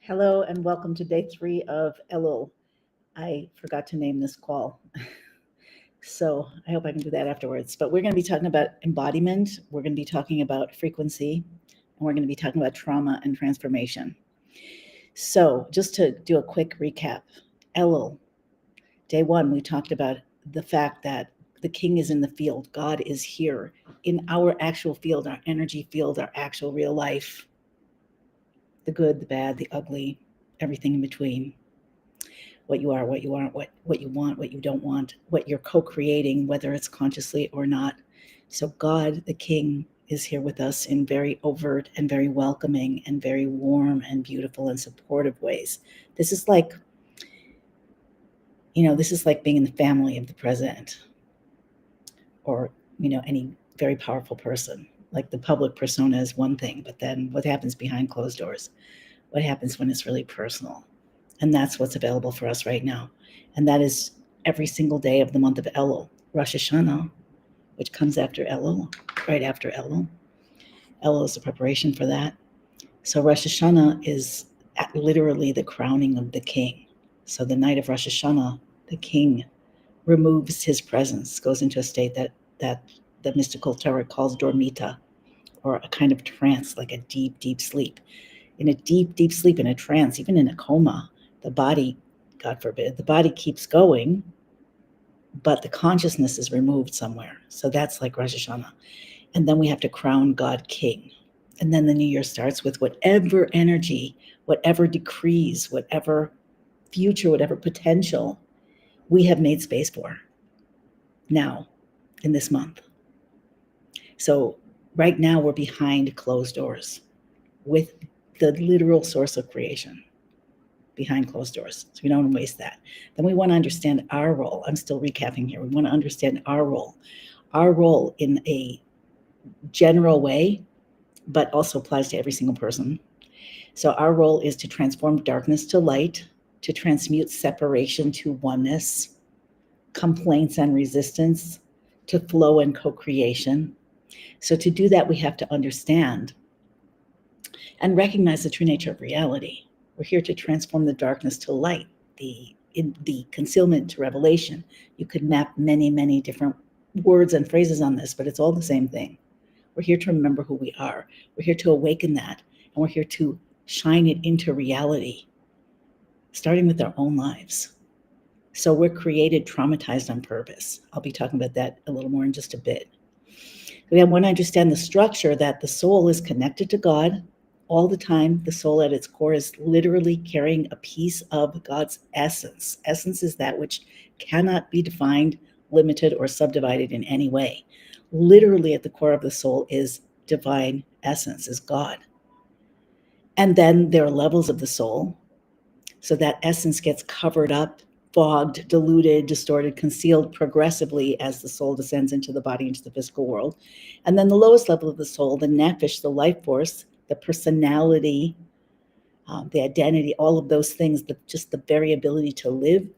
Hello and welcome to day 3 of Elul. I forgot to name this call, so I hope I can do that afterwards. But we're going to be talking about embodiment, we're going to be talking about frequency, and we're going to be talking about trauma and transformation. So just to do a quick recap, Elul, day 1, we talked about the fact that the king is in the field. God is here in our actual field, our energy field, our actual real life, the good, the bad, the ugly, everything in between. What you are, what you aren't, what you want, what you don't want, what you're co-creating, whether it's consciously or not. So God, the King, is here with us in very overt and very welcoming and very warm and beautiful and supportive ways. This is like, this is like being in the family of the president or, any very powerful person. Like the public persona is one thing, but then what happens behind closed doors? What happens when it's really personal? And that's what's available for us right now. And that is every single day of the month of Elul. Rosh Hashanah, which comes after Elul, right after Elul. Elul is the preparation for that. So Rosh Hashanah is literally the crowning of the king. So the night of Rosh Hashanah, the king removes his presence, goes into a state that the mystical Torah calls dormita, or a kind of trance, like a deep, deep sleep. In a deep, deep sleep, in a trance, even in a coma, the body, God forbid, the body keeps going, but the consciousness is removed somewhere. So that's like Rosh Hashanah. And then we have to crown God King. And then the new year starts with whatever energy, whatever decrees, whatever future, whatever potential we have made space for now in this month. So right now we're behind closed doors with the literal source of creation behind closed doors. So we don't want to waste that. Then we want to understand our role. I'm still recapping here. We want to understand our role in a general way, but also applies to every single person. So our role is to transform darkness to light, to transmute separation to oneness, complaints and resistance to flow and co-creation. So to do that, we have to understand and recognize the true nature of reality. We're here to transform the darkness to light, the concealment to revelation. You could map many, many different words and phrases on this, but it's all the same thing. We're here to remember who we are. We're here to awaken that, and we're here to shine it into reality, starting with our own lives. So we're created traumatized on purpose. I'll be talking about that a little more in just a bit. We want to understand the structure that the soul is connected to God all the time. The soul at its core is literally carrying a piece of God's essence. Essence is that which cannot be defined, limited, or subdivided in any way. Literally at the core of the soul is divine essence, is God. And then there are levels of the soul. So that essence gets covered up, fogged, diluted, distorted, concealed progressively as the soul descends into the body, into the physical world. And then the lowest level of the soul, the nefesh, the life force, the personality, the identity, all of those things, just the variability to live,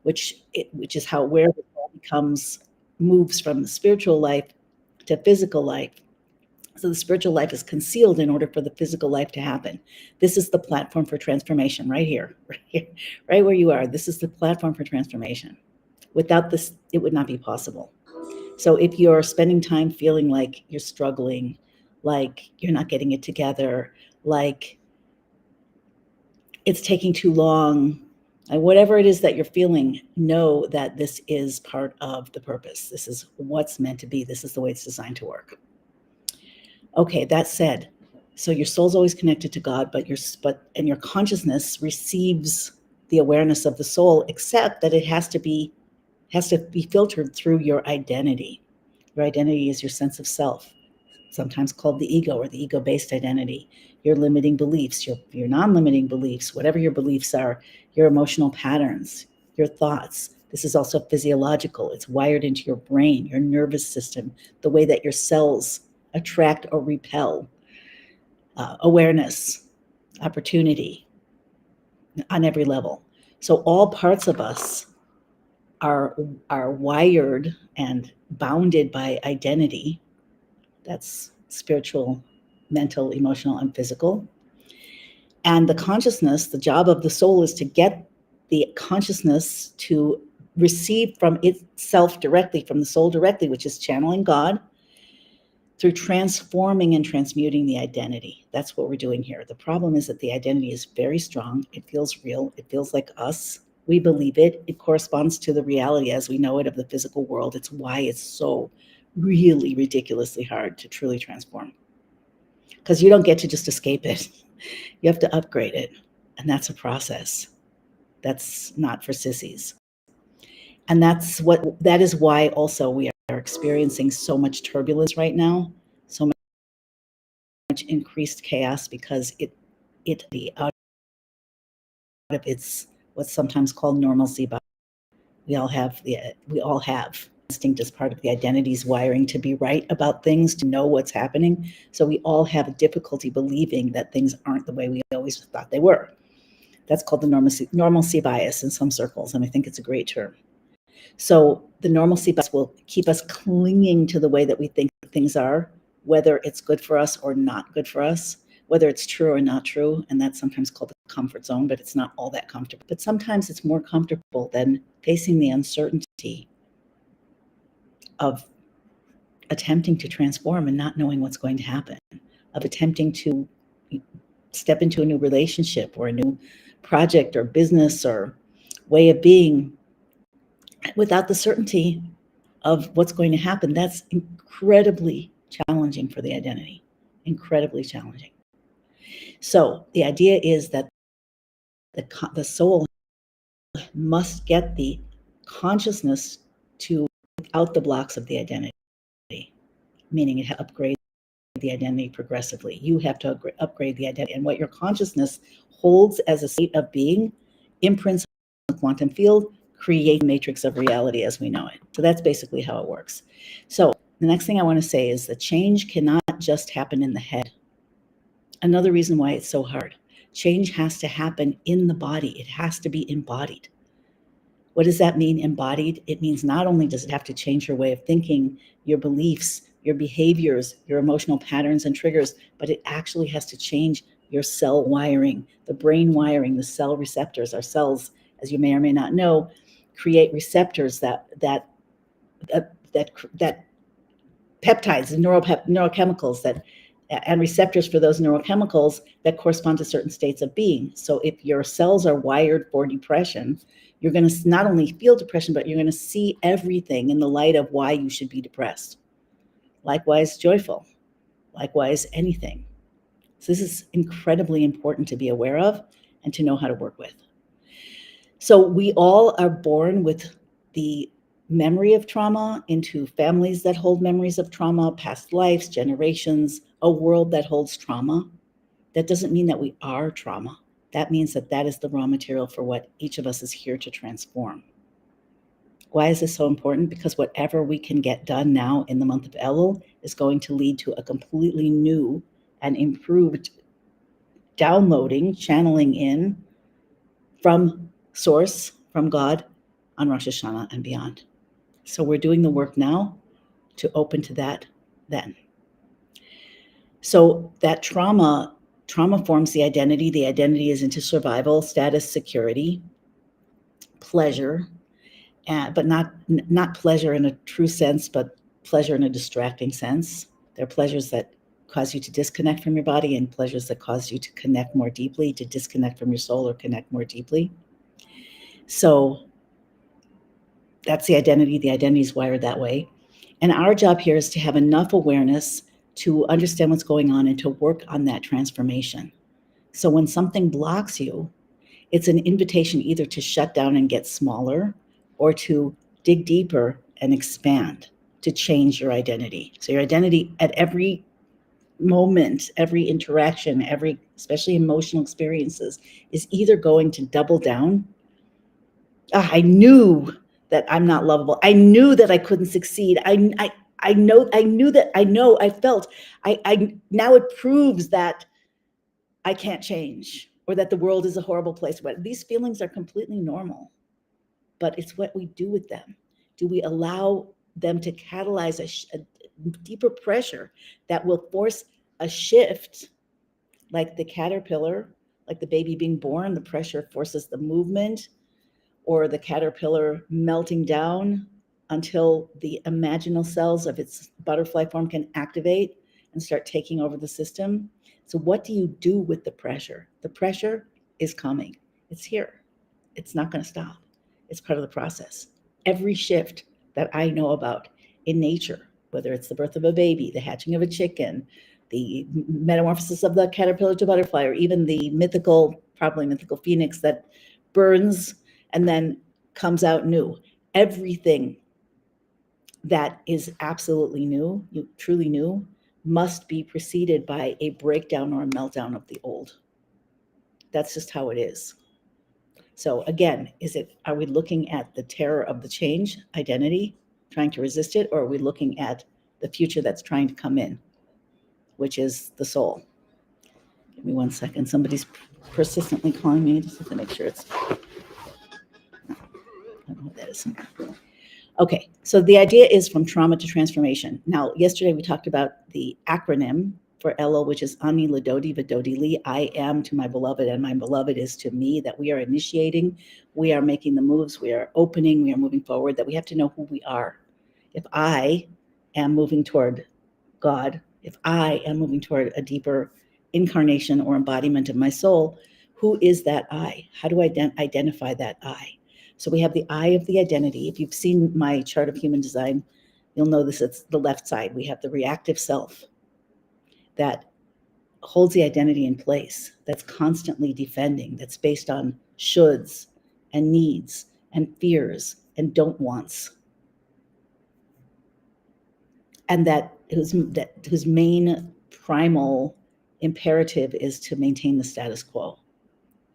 which is where the soul moves from the spiritual life to physical life. So the spiritual life is concealed in order for the physical life to happen. This is the platform for transformation right here, right where you are. This is the platform for transformation. Without this, it would not be possible. So if you're spending time feeling like you're struggling, like you're not getting it together, like it's taking too long, and whatever it is that you're feeling, know that this is part of the purpose. This is what's meant to be. This is the way it's designed to work. Okay, that said, so your soul's always connected to God, but your consciousness receives the awareness of the soul, except that it has to be filtered through your identity. Your identity is your sense of self, sometimes called the ego or the ego-based identity. Your limiting beliefs, your non-limiting beliefs, whatever your beliefs are, your emotional patterns, your thoughts. This is also physiological. It's wired into your brain, your nervous system, the way that your cells attract or repel, awareness, opportunity on every level. So all parts of us are wired and bounded by identity. That's spiritual, mental, emotional, and physical. And the consciousness, the job of the soul is to get the consciousness to receive from itself directly, from the soul directly, which is channeling God, through transforming and transmuting the identity. That's what we're doing here. The problem is that the identity is very strong. It feels real. It feels like us. We believe it. It corresponds to the reality as we know it of the physical world. It's why it's so really ridiculously hard to truly transform. Because you don't get to just escape it. You have to upgrade it. And that's a process. That's not for sissies. And that is why also we are experiencing so much turbulence right now, so much increased chaos, because it out of its what's sometimes called normalcy. But we all have instinct as part of the identity's wiring to be right about things, to know what's happening. So we all have a difficulty believing that things aren't the way we always thought they were. That's called the normalcy bias in some circles, and I think it's a great term. So the normalcy bias will keep us clinging to the way that we think things are, whether it's good for us or not good for us, whether it's true or not true. And that's sometimes called the comfort zone, but it's not all that comfortable. But sometimes it's more comfortable than facing the uncertainty of attempting to transform and not knowing what's going to happen, of attempting to step into a new relationship or a new project or business or way of being without the certainty of what's going to happen. That's incredibly challenging for the identity, incredibly challenging. So the idea is that the soul must get the consciousness to out the blocks of the identity, meaning it upgrades the identity progressively. You have to upgrade the identity, and what your consciousness holds as a state of being imprints on the quantum field, create a matrix of reality as we know it. So that's basically how it works. So the next thing I want to say is that change cannot just happen in the head. Another reason why it's so hard. Change has to happen in the body. It has to be embodied. What does that mean, embodied? It means not only does it have to change your way of thinking, your beliefs, your behaviors, your emotional patterns and triggers, but it actually has to change your cell wiring, the brain wiring, the cell receptors. Our cells, as you may or may not know, create receptors that peptides and neurochemicals and receptors for those neurochemicals that correspond to certain states of being. So if your cells are wired for depression, you're going to not only feel depression, but you're going to see everything in the light of why you should be depressed. Likewise, joyful. Likewise, anything. So this is incredibly important to be aware of and to know how to work with. So we all are born with the memory of trauma, into families that hold memories of trauma, past lives, generations, a world that holds trauma. That doesn't mean that we are trauma. That means that that is the raw material for what each of us is here to transform. Why is this so important? Because whatever we can get done now in the month of Elul is going to lead to a completely new and improved downloading, channeling in from Source, from God, on Rosh Hashanah and beyond. So we're doing the work now to open to that then. So that trauma forms the identity. The identity is into survival, status, security, pleasure, but not pleasure in a true sense, but pleasure in a distracting sense. There are pleasures that cause you to disconnect from your body and pleasures that cause you to connect more deeply, to disconnect from your soul or connect more deeply. So that's the identity. The identity is wired that way. And our job here is to have enough awareness to understand what's going on and to work on that transformation. So when something blocks you, it's an invitation either to shut down and get smaller or to dig deeper and expand, to change your identity. So your identity at every moment, every interaction, especially emotional experiences, is either going to double down. I knew that I'm not lovable. I knew that I couldn't succeed. I felt, now it proves that I can't change or that the world is a horrible place. But these feelings are completely normal, but it's what we do with them. Do we allow them to catalyze a deeper pressure that will force a shift, like the caterpillar like the baby being born, the pressure forces the movement, or the caterpillar melting down until the imaginal cells of its butterfly form can activate and start taking over the system. So what do you do with the pressure? The pressure is coming. It's here. It's not going to stop. It's part of the process. Every shift that I know about in nature, whether it's the birth of a baby, the hatching of a chicken, the metamorphosis of the caterpillar to butterfly, or even the mythical, probably mythical phoenix that burns and then comes out new. Everything that is absolutely new, truly new, must be preceded by a breakdown or a meltdown of the old. That's just how it is. So again, are we looking at the terror of the change, identity, trying to resist it, or are we looking at the future that's trying to come in, which is the soul? Give me 1 second. Somebody's persistently calling me just to make sure it's, I don't know what that is. Okay, so the idea is from trauma to transformation. Now, yesterday we talked about the acronym for Elul, which is Ani Ladodi Vadodi Li. I am to my beloved, and my beloved is to me. That we are initiating, we are making the moves, we are opening, we are moving forward. That we have to know who we are. If I am moving toward God, if I am moving toward a deeper incarnation or embodiment of my soul, who is that I? How do I identify that I? So we have the I of the identity. If you've seen my chart of human design, you'll know this. It's the left side. We have the reactive self that holds the identity in place, that's constantly defending, that's based on shoulds and needs and fears and don't wants. And whose main primal imperative is to maintain the status quo.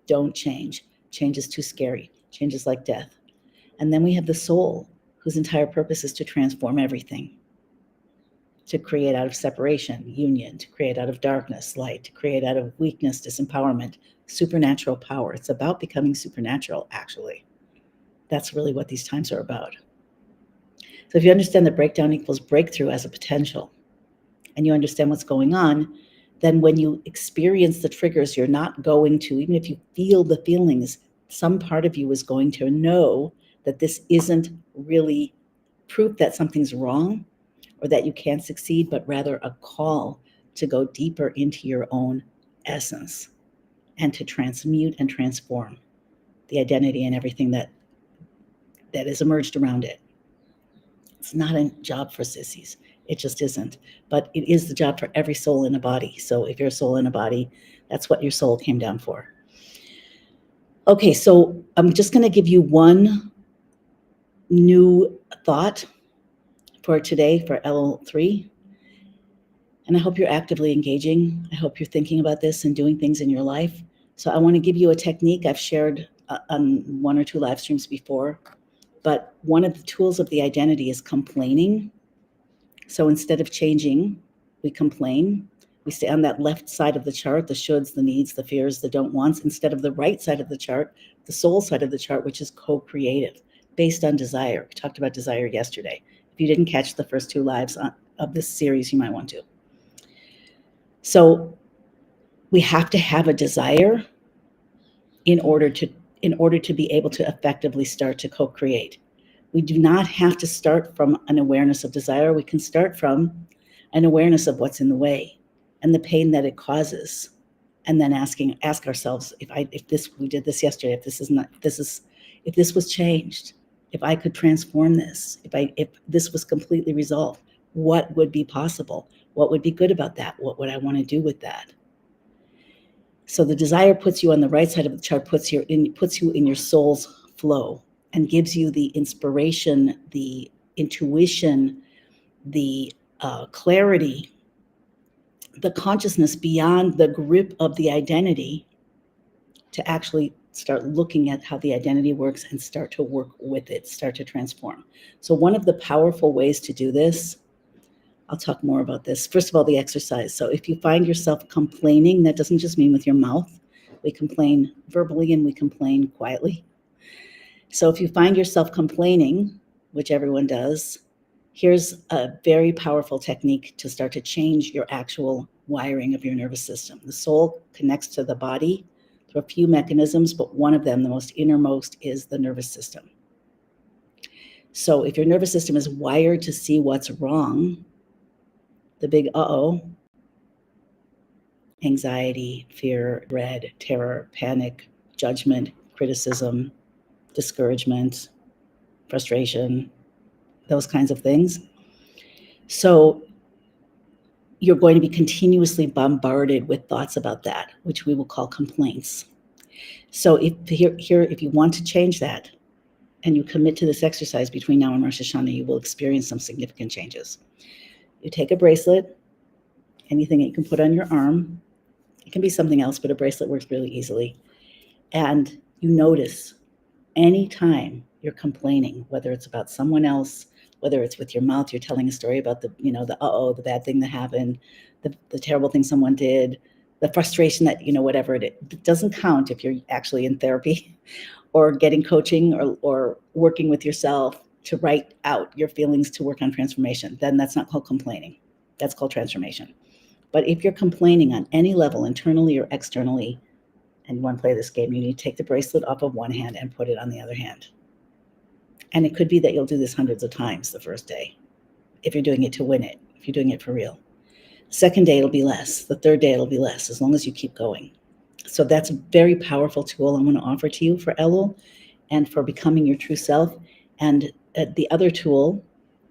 Don't change. Change is too scary. Change is like death. And then we have the soul, whose entire purpose is to transform everything, to create out of separation, union, to create out of darkness, light, to create out of weakness, disempowerment, supernatural power. It's about becoming supernatural, actually. That's really what these times are about. So if you understand that breakdown equals breakthrough as a potential, and you understand what's going on, then when you experience the triggers, you're not going to, even if you feel the feelings, some part of you is going to know that this isn't really proof that something's wrong or that you can't succeed, but rather a call to go deeper into your own essence and to transmute and transform the identity and everything that has emerged around it. It's not a job for sissies. It just isn't. But it is the job for every soul in a body. So if you're a soul in a body, that's what your soul came down for. Okay, so I'm just going to give you one new thought for today for L3. And I hope you're actively engaging. I hope you're thinking about this and doing things in your life. So I want to give you a technique I've shared on 1 or 2 live streams before. But one of the tools of the identity is complaining. So instead of changing, we complain. We stay on that left side of the chart, the shoulds, the needs, the fears, the don't wants, instead of the right side of the chart, the soul side of the chart, which is co-creative, based on desire. We talked about desire yesterday. If you didn't catch the first 2 lives of this series, you might want to. So we have to have a desire in order to be able to effectively start to co-create. We do not have to start from an awareness of desire. We can start from an awareness of what's in the way and the pain that it causes, and then ask ourselves, we did this yesterday, if this was changed, if I could transform this, if this was completely resolved, what would be possible? What would be good about that? What would I want to do with that? So the desire puts you on the right side of the chart, puts you in your soul's flow and gives you the inspiration, the intuition, the clarity, the consciousness beyond the grip of the identity to actually start looking at how the identity works and start to work with it, start to transform. So one of the powerful ways to do this, I'll talk more about this. First of all, the exercise. So if you find yourself complaining, that doesn't just mean with your mouth. We complain verbally and we complain quietly. So if you find yourself complaining, which everyone does, here's a very powerful technique to start to change your actual wiring of your nervous system. The soul connects to the body There are a few mechanisms, but one of them, the most innermost, is the nervous system. So if your nervous system is wired to see what's wrong, the big anxiety, fear, dread, terror, panic, judgment, criticism, discouragement, frustration, those kinds of things. So you're going to be continuously bombarded with thoughts about that, which we will call complaints. So if you want to change that and you commit to this exercise between now and Rosh Hashanah, you will experience some significant changes. You take a bracelet, anything that you can put on your arm. It can be something else, but a bracelet works really easily. And you notice anytime you're complaining, whether it's about someone else, whether it's with your mouth, you're telling a story about the bad thing that happened, the terrible thing someone did, the frustration that, whatever it doesn't count if you're actually in therapy or getting coaching or working with yourself to write out your feelings to work on transformation. Then that's not called complaining. That's called transformation. But if you're complaining on any level, internally or externally, and you want to play this game, you need to take the bracelet off of one hand and put it on the other hand. And it could be that you'll do this hundreds of times the first day, if you're doing it to win it, if you're doing it for real. The second day, it'll be less. The third day, it'll be less, as long as you keep going. So that's a very powerful tool I'm going to offer to you for Elul and for becoming your true self. And the other tool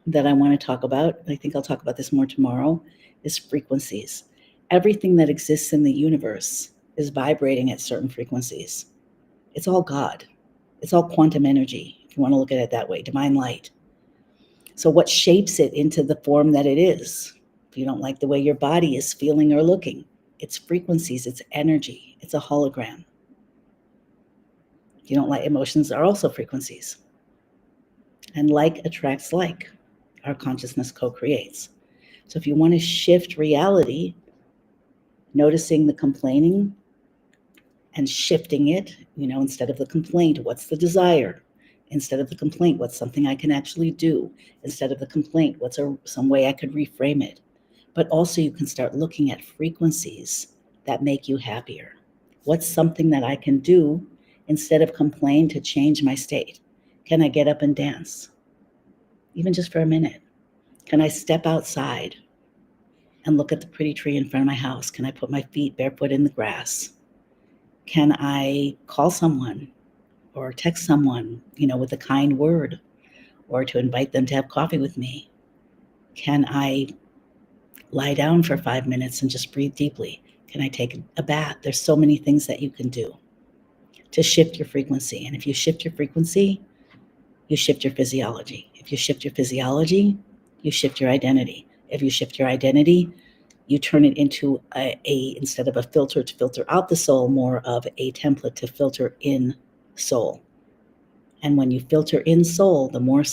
that I want to talk about, I think I'll talk about this more tomorrow, is frequencies. Everything that exists in the universe is vibrating at certain frequencies. It's all God. It's all quantum energy, if you want to look at it that way, divine light. So what shapes it into the form that it is? If you don't like the way your body is feeling or looking, it's frequencies, it's energy, it's a hologram. If you don't like, emotions are also frequencies. And like attracts like. Our consciousness co-creates. So if you want to shift reality, noticing the complaining and shifting it, instead of the complaint, what's the desire? Instead of the complaint, what's something I can actually do? Instead of the complaint, what's some way I could reframe it? But also you can start looking at frequencies that make you happier. What's something that I can do instead of complain to change my state? Can I get up and dance? Even just for a minute. Can I step outside and look at the pretty tree in front of my house? Can I put my feet barefoot in the grass? Can I call someone or text someone, with a kind word, or to invite them to have coffee with me? Can I lie down for 5 minutes and just breathe deeply? Can I take a bath? There's so many things that you can do to shift your frequency. And if you shift your frequency, you shift your physiology. If you shift your physiology, you shift your identity. If you shift your identity, you turn it into instead of a filter to filter out the soul, more of a template to filter in soul. And when you filter in soul, the more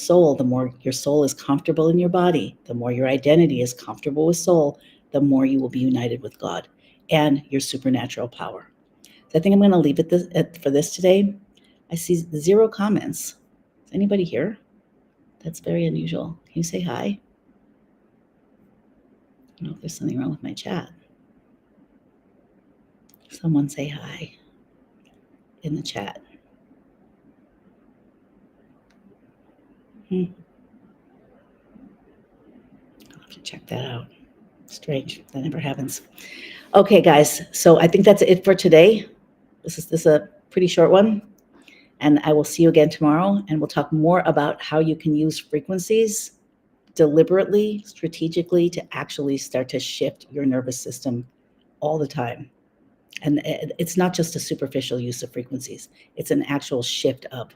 your soul is comfortable in your body, the more your identity is comfortable with soul, the more you will be united with God and your supernatural power. So I think I'm going to leave it for this today. I see 0 comments. Is anybody here? That's very unusual. Can you say hi? I don't know if there's something wrong with my chat. Someone say hi in the chat. I'll have to check that out. Strange. That never happens. Okay, guys. So I think that's it for today. This is a pretty short one. And I will see you again tomorrow. And we'll talk more about how you can use frequencies deliberately, strategically, to actually start to shift your nervous system all the time. And it's not just a superficial use of frequencies. It's an actual shift of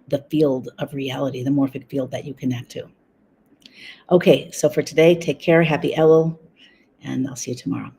the field of reality, the morphic field that you connect to. Okay, so for today, take care. Happy Elul, and I'll see you tomorrow.